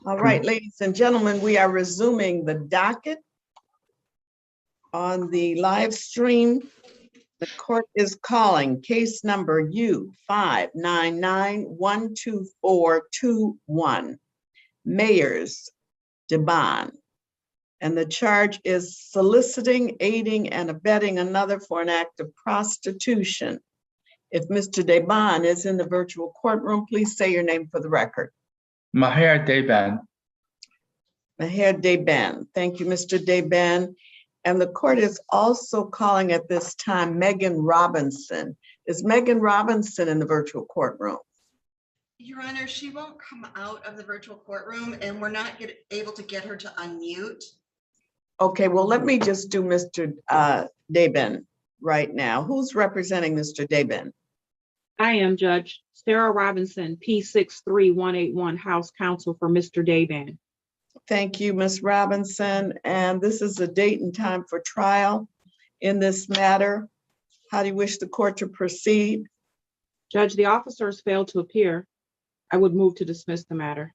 All right, ladies and gentlemen, we are resuming the docket on the live stream. The court is calling case number U599-12421, Mayers Deban. And the charge is soliciting, aiding, and abetting another for an act of prostitution. If Mr. Deban is in the virtual courtroom, please say your name for the record. Maher Deban. Maher Deban. Thank you, Mr. Deban. And the court is also calling at this time Megan Robinson. Is Megan Robinson in the virtual courtroom? Your Honor, she won't come out of the virtual courtroom and we're not able to get her to unmute. Okay, well, let me just do Mr. Deban right now. Who's representing Mr. Deban? I am Judge Sarah Robinson, P63181, House Counsel for Mr. Deban. Thank you, Ms. Robinson. And this is the date and time for trial in this matter. How do you wish the court to proceed? Judge, the officers failed to appear. I would move to dismiss the matter.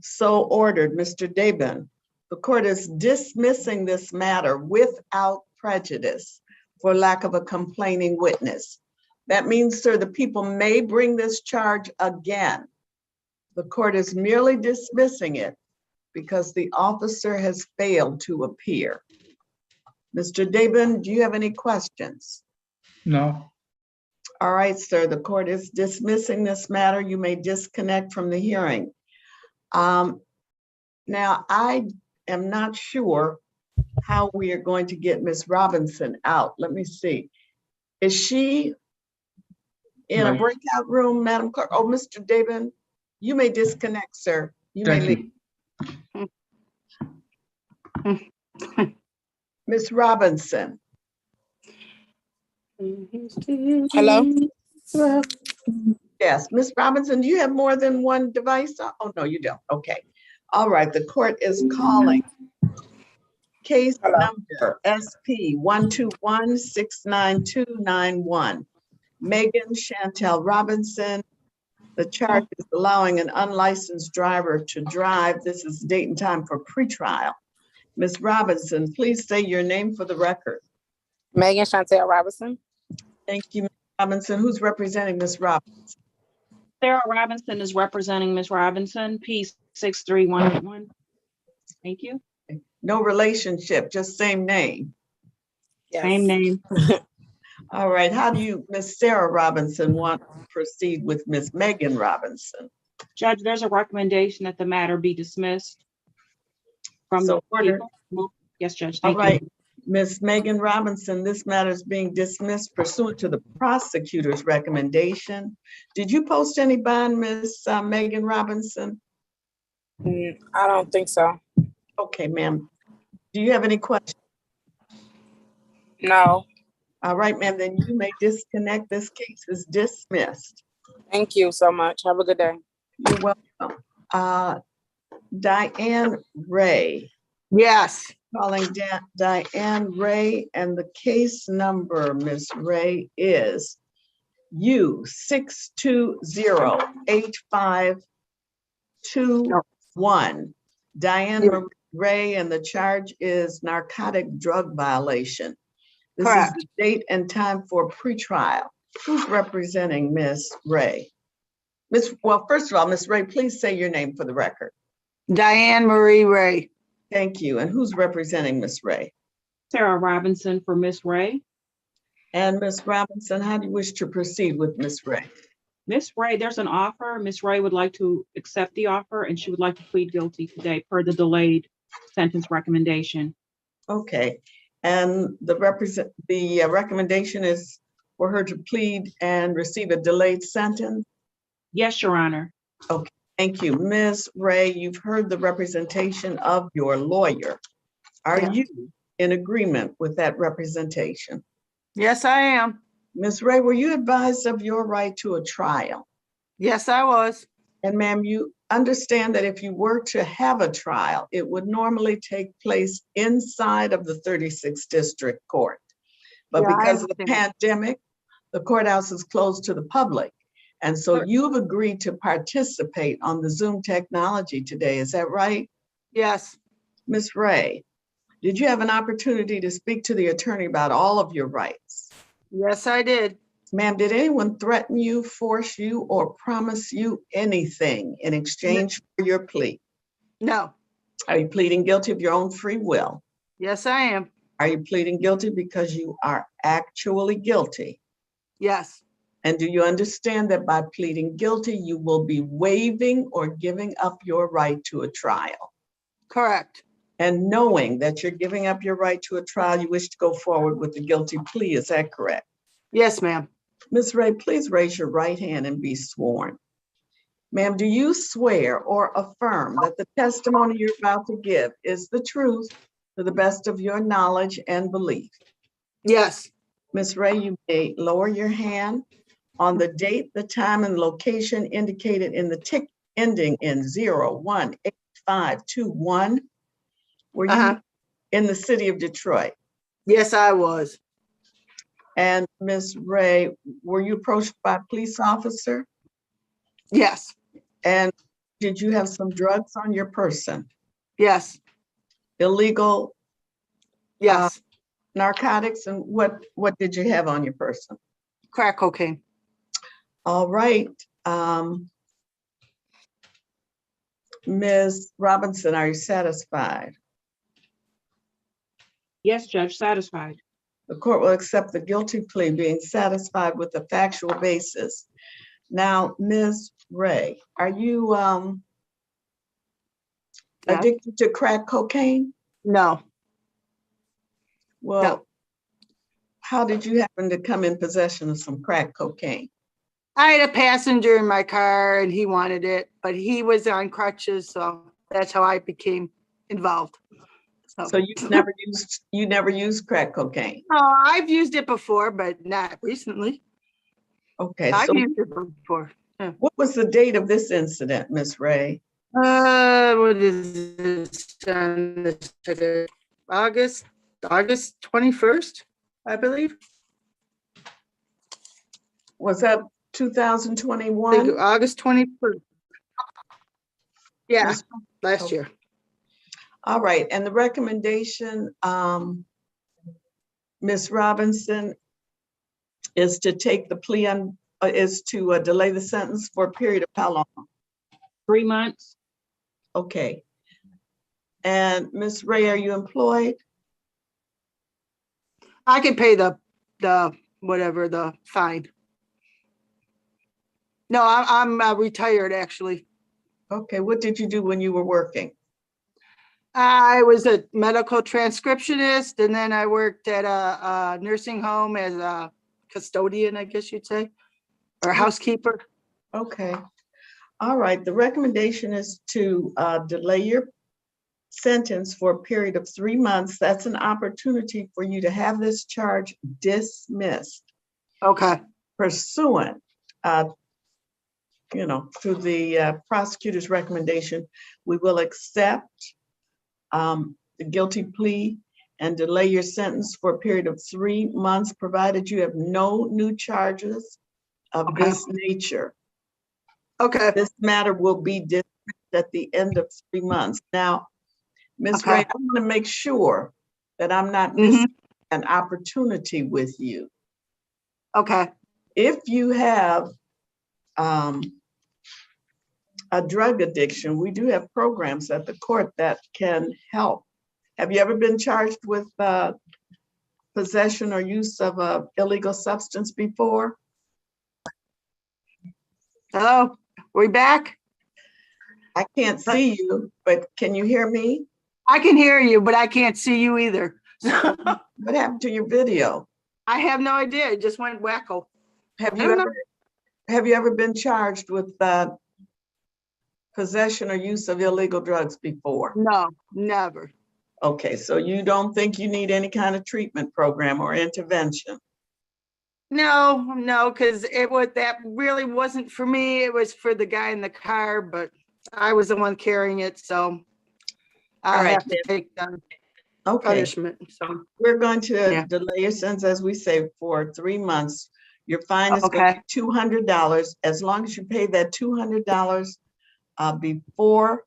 So ordered, Mr. Deban. The court is dismissing this matter without prejudice for lack of a complaining witness. That means, sir, the people may bring this charge again. The court is merely dismissing it because the officer has failed to appear. Mr. Deban, do you have any questions? No. All right, sir, the court is dismissing this matter. You may disconnect from the hearing. Now, I am not sure how we are going to get Ms. Robinson out. Let me see. Is she in a breakout room, Madam Clerk? Oh, Mr. Deban, you may disconnect, sir. You may leave. Ms. Robinson. Hello? Yes, Ms. Robinson, do you have more than one device? Oh, no, you don't. Okay. All right, the court is calling case number SP121-69291. Megan Chantel Robinson. The charge is allowing an unlicensed driver to drive. This is date and time for pretrial. Ms. Robinson, please say your name for the record. Megan Chantel Robinson. Thank you, Ms. Robinson. Who's representing Ms. Robinson? Sarah Robinson is representing Ms. Robinson, P63181. Thank you. No relationship, just same name. Yes. Same name. All right, how do you, Ms. Sarah Robinson, want to proceed with Ms. Megan Robinson? Judge, there's a recommendation that the matter be dismissed from So the ordered. people. Yes, Judge. All Thank right, you. Ms. Megan Robinson, this matter is being dismissed pursuant to the prosecutor's recommendation. Did you post any bond, Ms. Megan Robinson? I don't think so. Okay, ma'am. Do you have any questions? No. All right, ma'am, then you may disconnect. This case is dismissed. Thank you so much. Have a good day. You're welcome. Diane Ray. Yes. Calling Diane Ray, and the case number, Ms. Ray, is U6208521. Diane Ray, and the charge is narcotic drug violation. This is the date and time for pretrial. Who's representing Ms. Ray? Well, first of all, Ms. Ray, please say your name for the record. Diane Marie Ray. Thank you. And who's representing Ms. Ray? Sarah Robinson for Ms. Ray. And Ms. Robinson, how do you wish to proceed with Ms. Ray? Ms. Ray, there's an offer. Ms. Ray would like to accept the offer and she would like to plead guilty today per the delayed sentence recommendation. Okay. And the recommendation is for her to plead and receive a delayed sentence? Yes, Your Honor. Okay. Thank you. Ms. Ray, you've heard the representation of your lawyer. Are you in agreement with that representation? Yes, I am. Ms. Ray, were you advised of your right to a trial? Yes, I was. And ma'am, you understand that if you were to have a trial, it would normally take place inside of the 36th District Court. But because of the pandemic, the courthouse is closed to the public. And so Sure. you've agreed to participate on the Zoom technology today. Is that right? Yes, Ms. Ray, did you have an opportunity to speak to the attorney about all of your rights? yes, I did. Ma'am, did anyone threaten you, force you, or promise you anything in exchange for your plea? No, Are you pleading guilty of your own free will? yes, I am. Are you pleading guilty because you are actually guilty? Yes, And do you understand that by pleading guilty, you will be waiving or giving up your right to a trial? correct. And knowing that you're giving up your right to a trial, you wish to go forward with the guilty plea, is that correct? Yes, ma'am. Ms. Ray, please raise your right hand and be sworn. Ma'am, do you swear or affirm that the testimony you're about to give is the truth to the best of your knowledge and belief? Yes, Ms. Ray, you may lower your hand. On the date, the time, and location indicated in the tick ending in 018521, were you uh-huh. in the city of Detroit? Yes, I was. And Ms. Ray, were you approached by a police officer? Yes, And did you have some drugs on your person? yes, Illegal yes. narcotics? And what did you have on your person? Crack cocaine. All right. Ms. Robinson, are you satisfied? Yes, Judge, satisfied. The court will accept the guilty plea, being satisfied with the factual basis. Now, Ms. Ray, are you Yeah. addicted to crack cocaine? No, Well, how did you happen to come in possession of some crack cocaine? I had a passenger in my car and he wanted it, but he was on crutches, so that's how I became involved. So you never used crack cocaine? Oh, I've used it before, but not recently. Okay, I've so used it before. what was the date of this incident, Ms. Ray? What is this? August 21st, I believe. Was that I think 2021? August 21st. Yeah, Ms. last year. All right, and the recommendation, Ms. Robinson, is to take the plea on, is to delay the sentence for a period of how long? 3 months. Okay. And Ms. Ray, are you employed? I can pay the whatever, the fine. No, I'm retired, actually. Okay, what did you do when you were working? I was a medical transcriptionist, and then I worked at a nursing home as a custodian, I guess you'd say, or a housekeeper. Okay. All right, the recommendation is to delay your sentence for a period of 3 months. That's an opportunity for you to have this charge dismissed Okay, pursuant, to the prosecutor's recommendation. We will accept the guilty plea and delay your sentence for a period of 3 months, provided you have no new charges of Okay. this nature. okay, This matter will be dismissed at the end of 3 months. Now, Ms. Okay. Ray, I want to make sure that I'm not missing an opportunity with you. okay. If you have a drug addiction, we do have programs at the court that can help. Have you ever been charged with possession or use of an illegal substance before? Hello, we back? I can't see you, but can you hear me? I can hear you, but I can't see you either. I What happened to your video? have no idea. It just went wacko. Have I you don't ever, been charged with possession or use of illegal drugs before? No, never. Okay, so you don't think you need any kind of treatment program or intervention? No, because that really wasn't for me. It was for the guy in the car, but I was the one carrying it, so I All right, have to take the Okay, punishment. So we're going to Yeah. delay your sentence, as we say, for 3 months. Your fine is going to Okay. be $200. As long as you pay that $200 before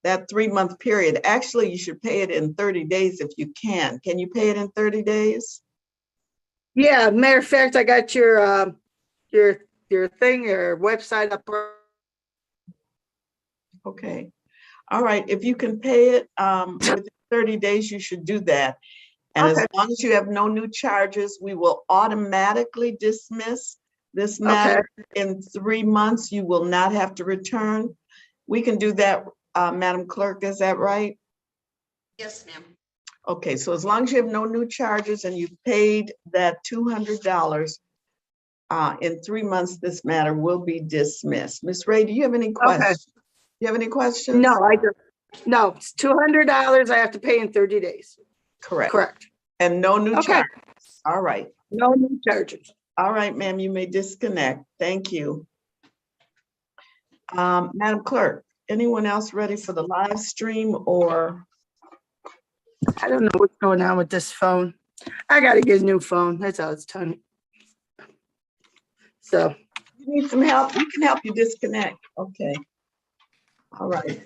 that 3-month period. Actually, you should pay it in 30 days if you can. Can you pay it in 30 days? Yeah, matter of fact, I got your thing, your website up. Okay. All right. If you can pay it within 30 days, you should do that. And as Okay. long as you have no new charges, we will automatically dismiss this matter. In 3 months. You will not have to return. We can do that, Madam Clerk, is that right? Yes, ma'am. Okay, so as long as you have no new charges and you've paid that $200, in 3 months, this matter will be dismissed. Ms. Ray, do you have any questions? Do you have any questions? No, I don't. No, it's $200 I have to pay in 30 days. Correct. Correct. And no new Okay. charges. All right. No new charges. All right, ma'am, you may disconnect. Thank you. Madam Clerk, anyone else ready for the live stream or? I don't know what's going on with this phone. I gotta get a new phone. That's all it's telling me. So, You need some help? We can help you disconnect. Okay. All right.